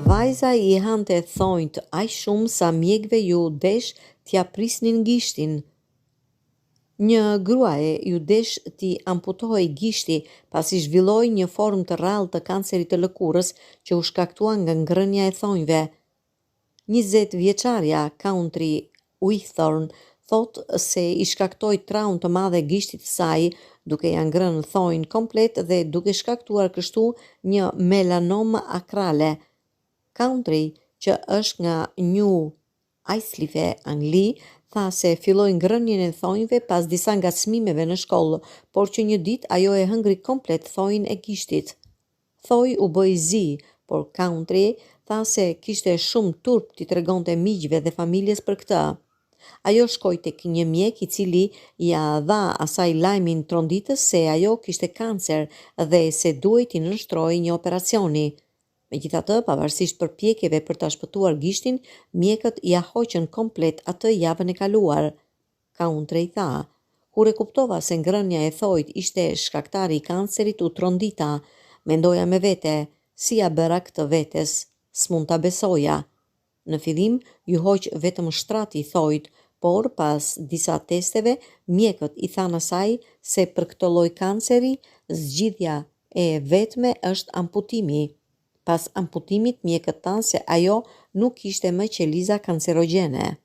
Vajza I hante thonjt aq shumë sa mjekëve ju desh t'ja prisnin gishtin. Një gruaje ju desh t'i amputohej gishti pasi zhvilloi një formë të rrallë të kancerit të lëkurës që u shkaktua nga ngrënia e thonjve. 20-vjeçarja Country Whitthorne thot se I shkaktoi traumë të madhe gishtit të saj duke ja ngrënë thonjën komplet dhe duke shkaktuar kështu një melanom akrale. Country, që është nga New Islip, Angli, tha se filloi ngrënien e thonjve pas disa ngacmimeve në shkollë, por që një ditë ajo e hëngri komplet thonjën e gishtit. Thoj u bë I zi, por Country tha se kishte shumë turp t'i tregonte miqve dhe familjes për këtë. Ajo shkoi tek një mjek I cili ja dha asaj lajmin tronditës se ajo kishte kancer dhe se duhej t'i nënshtrojë një operacioni. Megjithatë, pavarësisht përpjekjeve për ta shpëtuar gishtin, mjekët ja hoqën komplet atë javën e kaluar. Country tha: "Kur e kuptova se ngrënia e thojt ishte shkaktari I kancerit, u trondita. Mendoja me vete, si ja bëra këtë vetes, s'mund ta besoja. Në fillim ju hoq vetëm shtrati I thojt, por pas disa testeve, mjekët I thanë asaj se për këtë lloj kanceri, zgjidhja e vetme është amputimi. Pas amputimit, mjekët thanë se ajo nuk kishte më qeliza kancerogjene."